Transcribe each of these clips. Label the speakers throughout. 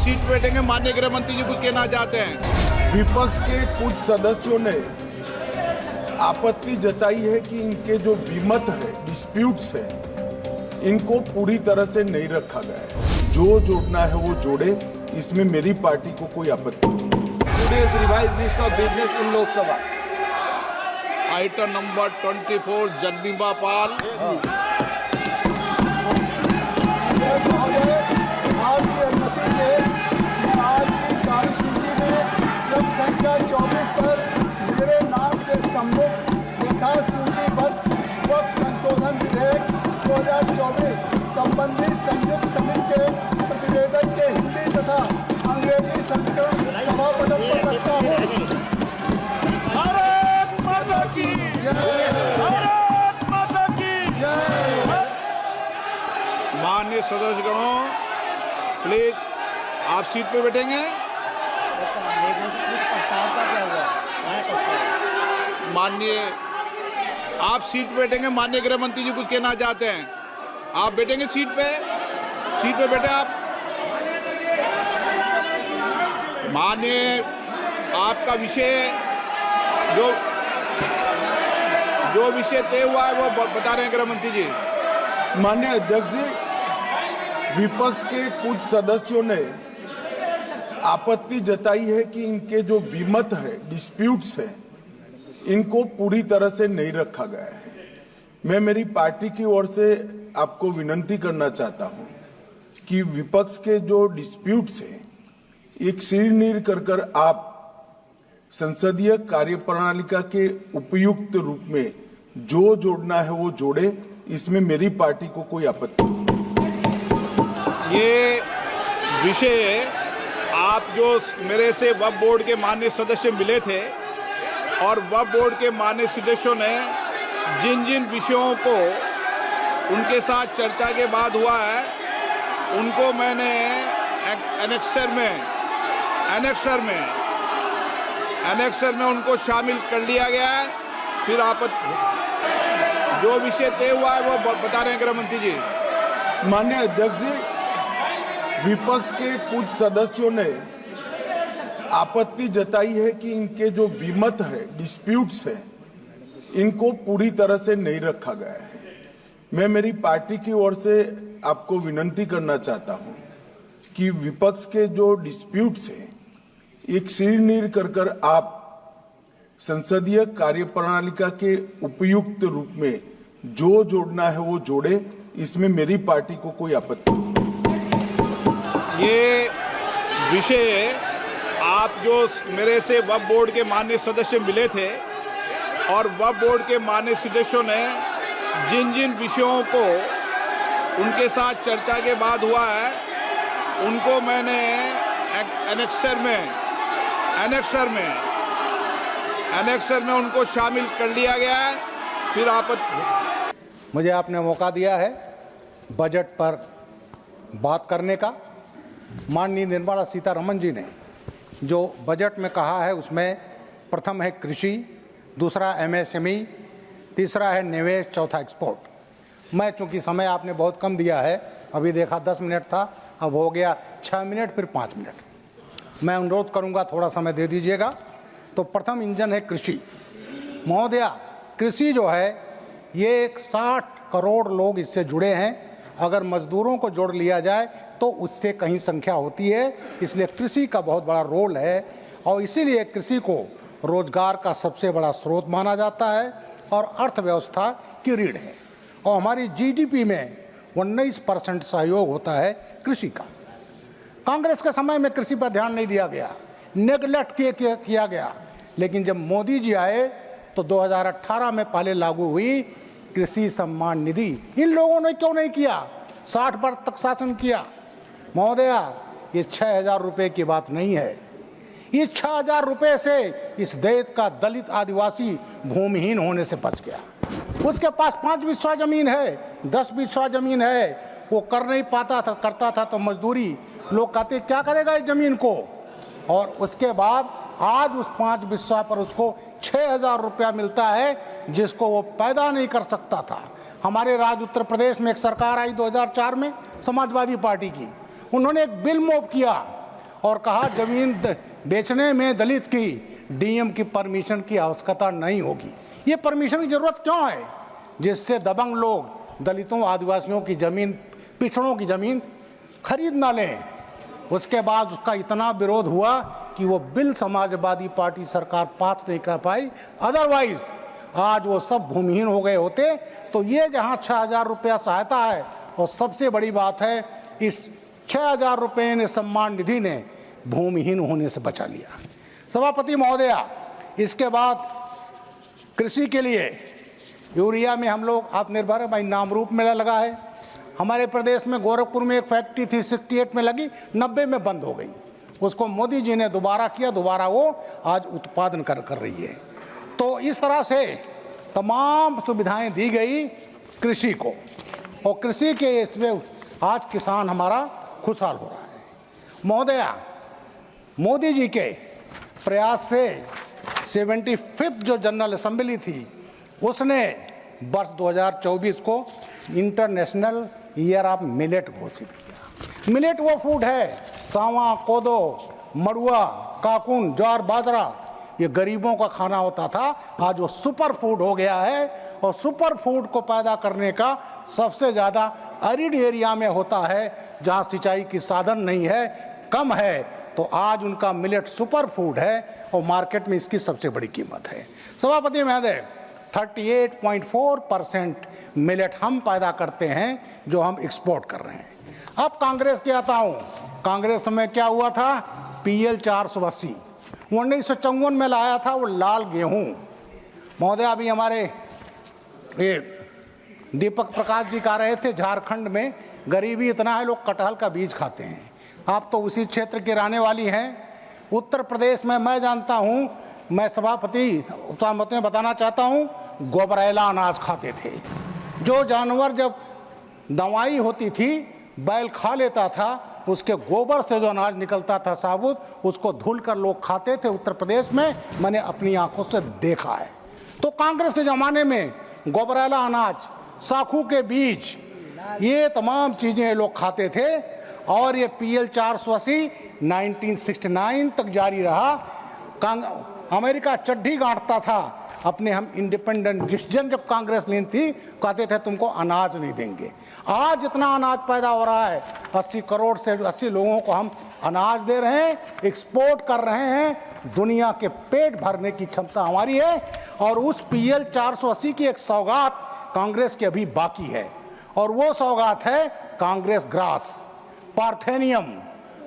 Speaker 1: Seat पे बैठेंगे। माननीय गृह मंत्री जी कुछ कहना चाहते हैं।
Speaker 2: विपक्ष के कुछ सदस्यों ने आपत्ति जताई है कि इनके जो विमत है, डिस्प्यूट्स है, इनको पूरी तरह से नहीं रखा गया है। जो जोड़ना है वो जोड़े, इसमें मेरी पार्टी को कोई आपत्ति नहीं।
Speaker 3: Today's revised list of business in Lok Sabha.
Speaker 1: Item number 24 जगदीबा पाल।
Speaker 4: आपकी अनुमति से आज की कार्यसूची में क्रम संख्या 24 पर मेरे नाम के सम्मुख यथा सूचीबद्ध वक्फ संशोधन विधेयक 2024 संबंधी संयुक्त समिति के प्रतिवेदन के हिंदी तथा अंग्रेजी संस्करण सभा पटल पर रखता हूँ। भारत माता की जय। भारत माता की जय।
Speaker 1: माननीय सदस्यगणों, प्लीज आप सीट पे बैठेंगे। माननीय आप सीट पे बैठेंगे। माननीय गृह मंत्री जी कुछ कहना चाहते हैं। आप बैठेंगे सीट पे बैठे आप। माननीय आपका विषय जो विषय तय हुआ है वो बता रहे हैं गृह मंत्री जी।
Speaker 2: माननीय अध्यक्ष जी, विपक्ष के कुछ सदस्यों ने आपत्ति जताई है कि इनके जो विमत है, डिस्प्यूट्स है, इनको पूरी तरह से नहीं रखा गया है। मैं मेरी पार्टी की ओर से आपको विनती करना चाहता हूं कि विपक्ष के जो डिस्प्यूट्स है, एक सिरनीर कर आप संसदीय कार्यप्रणालिका के उपयुक्त रूप में जो जोड़ना है वो जोड़े, इसमें मेरी पार्टी को कोई आपत्ति नहीं।
Speaker 1: ये विषय आप जो मेरे से वक्फ बोर्ड के माननीय सदस्य मिले थे और वक्फ बोर्ड के माननीय सदस्यों ने जिन जिन विषयों को उनके साथ चर्चा के बाद हुआ है, उनको मैंने एनेक्सर में उनको शामिल कर लिया गया है। फिर आप जो विषय तय हुआ है वो बता रहे हैं गृह मंत्री जी।
Speaker 2: माननीय अध्यक्ष जी, विपक्ष के कुछ सदस्यों ने आपत्ति जताई है कि इनके जो विमत है, डिस्प्यूट्स है, इनको पूरी तरह से नहीं रखा गया है। मैं मेरी पार्टी की ओर से आपको विनती करना चाहता हूं कि विपक्ष के जो डिस्प्यूट्स है, एक सिरनीर कर आप संसदीय कार्यप्रणालिका के उपयुक्त रूप में जो जोड़ना है वो जोड़े, इसमें मेरी पार्टी को कोई आपत्ति नहीं।
Speaker 1: ये विषय आप जो मेरे से वक्फ बोर्ड के माननीय सदस्य मिले थे और वक्फ बोर्ड के माननीय सदस्यों ने जिन जिन विषयों को उनके साथ चर्चा के बाद हुआ है, उनको मैंने एनेक्सर में उनको शामिल कर लिया गया है। फिर आप
Speaker 5: मुझे आपने मौका दिया है बजट पर बात करने का। माननीय निर्मला सीतारमण जी ने जो बजट में कहा है, उसमें प्रथम है कृषि, दूसरा एमएसएमई, तीसरा है निवेश, चौथा एक्सपोर्ट। मैं चूंकि समय आपने बहुत कम दिया है, अभी देखा 10 मिनट था, अब हो गया 6 मिनट, फिर 5 मिनट। मैं अनुरोध करूंगा थोड़ा समय दे दीजिएगा। तो प्रथम इंजन है कृषि। महोदया, कृषि जो है ये 60 करोड़ लोग इससे जुड़े हैं। अगर मजदूरों को जोड़ लिया जाए तो उससे कहीं संख्या होती है, इसलिए कृषि का बहुत बड़ा रोल है और इसीलिए कृषि को रोजगार का सबसे बड़ा स्रोत माना जाता है और अर्थव्यवस्था की रीढ़ है। और हमारी जीडीपी में 19% सहयोग होता है कृषि का। कांग्रेस के समय में कृषि पर ध्यान नहीं दिया गया, नेगलेक्ट किया गया, लेकिन जब मोदी जी आए तो 2018 में पहले लागू हुई कृषि सम्मान निधि। इन लोगों ने क्यों नहीं किया? 60 वर्ष तक शासन किया। महोदया, ये 6,000 रुपये की बात नहीं है। इस 6,000 रुपये से इस देश का दलित आदिवासी भूमिहीन होने से बच गया। उसके पास 5 बिस्सा जमीन है, 10 बिस्सा जमीन है, वो कर नहीं पाता था, करता था तो मजदूरी। लोग कहते क्या करेगा इस जमीन को, और उसके बाद आज उस 5 बिस्सा पर उसको 6,000 रुपया मिलता है, जिसको वो पैदा नहीं कर सकता था। हमारे राज्य उत्तर प्रदेश में एक सरकार आई 2004 में, समाजवादी पार्टी की। उन्होंने एक बिल मूव किया और कहा जमीन बेचने में दलित की डीएम की परमिशन की आवश्यकता नहीं होगी। ये परमिशन की जरूरत क्यों है? जिससे दबंग लोग दलितों आदिवासियों की जमीन, पिछड़ों की जमीन खरीद ना लें। उसके बाद उसका इतना विरोध हुआ कि वो बिल समाजवादी पार्टी सरकार पास नहीं कर पाई, अदरवाइज आज वो सब भूमिहीन हो गए होते। तो ये जहां 6,000 रुपया सहायता है, और सबसे बड़ी बात है इस 6,000 रुपये ने सम्मान निधि ने भूमिहीन होने से बचा लिया। सभापति महोदया, इसके बाद कृषि के लिए यूरिया में हम लोग आत्मनिर्भर भाई नामरूप मेला लगा है। हमारे प्रदेश में गोरखपुर में एक फैक्ट्री थी, 68 में लगी, 90 में बंद हो गई। उसको मोदी जी ने दोबारा किया, दोबारा वो आज उत्पादन कर रही है। तो इस तरह से तमाम सुविधाएं दी गई कृषि को, और कृषि के इसमें आज किसान हमारा खुशहाल हो रहा है। महोदया, मोदी जी के प्रयास से 75th जो जनरल असेंबली थी उसने वर्ष 2024 को इंटरनेशनल ईयर ऑफ मिलेट घोषित किया। मिलेट वो फूड है, सावा, कोदो, मड़ुआ, काकुन, ज्वार, बाजरा, ये गरीबों का खाना होता था, आज वो सुपर फूड हो गया है। और सुपर फूड को पैदा करने का सबसे ज़्यादा अरिड एरिया में होता है, जहाँ सिंचाई की साधन नहीं है, कम है, तो आज उनका मिलेट सुपर फूड है और मार्केट में इसकी सबसे बड़ी कीमत है। सभापति महोदय, 38.4% मिलेट हम पैदा करते हैं जो हम एक्सपोर्ट कर रहे हैं। अब कांग्रेस के आता हूँ। कांग्रेस में क्या हुआ था? PL 480 1954 में लाया था, वो लाल गेहूं। महोदय, अभी हमारे ये दीपक प्रकाश जी कह रहे थे झारखंड में गरीबी इतना है लोग कटहल का बीज खाते हैं। आप तो उसी क्षेत्र के रहने वाली हैं। उत्तर प्रदेश में मैं जानता हूं, मैं सभापति सहमति में बताना चाहता हूं, गोबरेला अनाज खाते थे। जो जानवर जब दवाई होती थी बैल खा लेता था, उसके गोबर से जो अनाज निकलता था साबुत, उसको धुल कर लोग खाते थे उत्तर प्रदेश में, मैंने अपनी आंखों से देखा है। तो कांग्रेस के ज़माने में गोबरेला अनाज, साखू के बीज, ये तमाम चीज़ें लोग खाते थे। और ये PL 480 1969 तक जारी रहा। अमेरिका चड्ढी गांठता था अपने हम इंडिपेंडेंट डिसीजन जब कांग्रेस लीन थी, कहते थे तुमको अनाज नहीं देंगे। आज इतना अनाज पैदा हो रहा है, 80 करोड़ से 80 लोगों को हम अनाज दे रहे हैं, एक्सपोर्ट कर रहे हैं। दुनिया के पेट भरने की क्षमता हमारी है। और उस PL 480 की एक सौगात कांग्रेस की अभी बाकी है, और वो सौगात है कांग्रेस ग्रास, पार्थेनियम।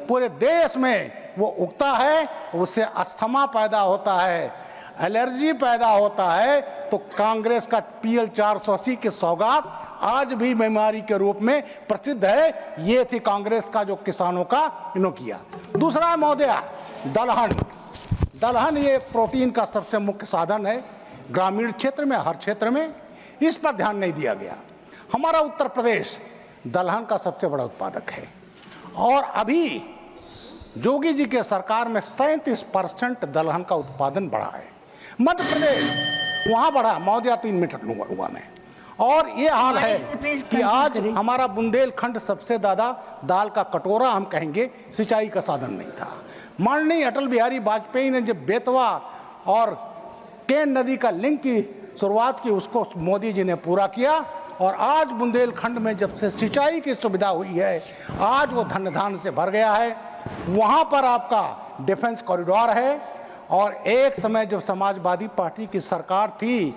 Speaker 5: पूरे देश में वो उगता है, उससे अस्थमा पैदा होता है, एलर्जी पैदा होता है। तो कांग्रेस का PL 480 की सौगात आज भी बीमारी के रूप में प्रसिद्ध है। ये थी कांग्रेस का जो किसानों का इन्हों किया। दूसरा महोदय, दलहन। दलहन ये प्रोटीन का सबसे मुख्य साधन है ग्रामीण क्षेत्र में, हर क्षेत्र में। इस पर ध्यान नहीं दिया गया। हमारा उत्तर प्रदेश दलहन का सबसे बड़ा उत्पादक है, और अभी योगी जी के सरकार में 37% दलहन का उत्पादन बढ़ा है। मध्य प्रदेश वहां बढ़ा। महोदया 3 मिनट लूंगा मैं। और ये हाल है कि आज हमारा बुंदेलखंड सबसे ज्यादा दाल का कटोरा हम कहेंगे, सिंचाई का साधन नहीं था। माननीय अटल बिहारी वाजपेयी ने जब बेतवा और केन नदी का लिंक की शुरुआत की, उसको मोदी जी ने पूरा किया। और आज बुंदेलखंड में जब से सिंचाई की सुविधा हुई है, आज वो धन धान से भर गया है। वहाँ पर आपका डिफेंस कॉरिडोर है। और एक समय जब समाजवादी पार्टी की सरकार थी,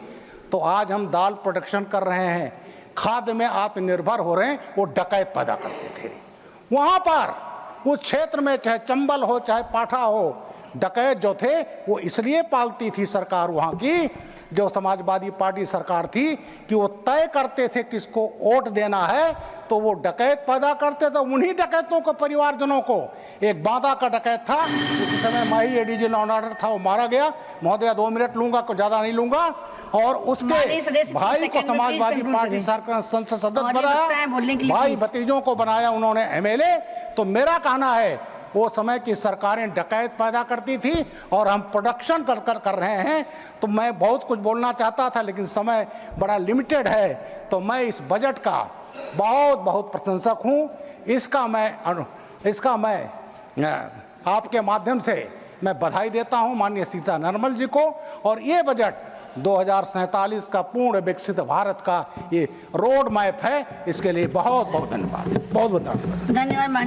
Speaker 5: तो आज हम दाल प्रोडक्शन कर रहे हैं, खाद्य में आत्मनिर्भर हो रहे हैं। वो डकैत पैदा करते थे वहाँ पर उस क्षेत्र में, चाहे चंबल हो चाहे पाठा हो। डकैत जो थे वो इसलिए पालती थी सरकार वहाँ की, जो समाजवादी पार्टी सरकार थी, कि वो तय करते थे किसको वोट देना है। तो वो डकैत पैदा करते थे। उन्हीं डकैतों को, परिवारजनों को, एक बांदा का डकैत था, उस समय माही ADG लॉ एंड ऑर्डर था, वो मारा गया। महोदया 2 मिनट लूंगा, को ज्यादा नहीं लूंगा। और उसके भाई को समाजवादी पार्टी सरकार संसद सदस्य बनाया, भाई भतीजों को बनाया उन्होंने MLA। तो मेरा कहना है वो समय की सरकारें डकैत पैदा करती थी और हम प्रोडक्शन कर रहे हैं। तो मैं बहुत कुछ बोलना चाहता था, लेकिन समय बड़ा लिमिटेड है। तो मैं इस बजट का बहुत बहुत प्रशंसक हूँ। इसका मैं आपके माध्यम से मैं बधाई देता हूं माननीय सीतारमण जी को। और ये बजट 2047 का पूर्ण विकसित भारत का ये रोड मैप है। इसके लिए बहुत बहुत धन्यवाद, बहुत बहुत धन्यवाद।
Speaker 6: धन्यवाद माननीय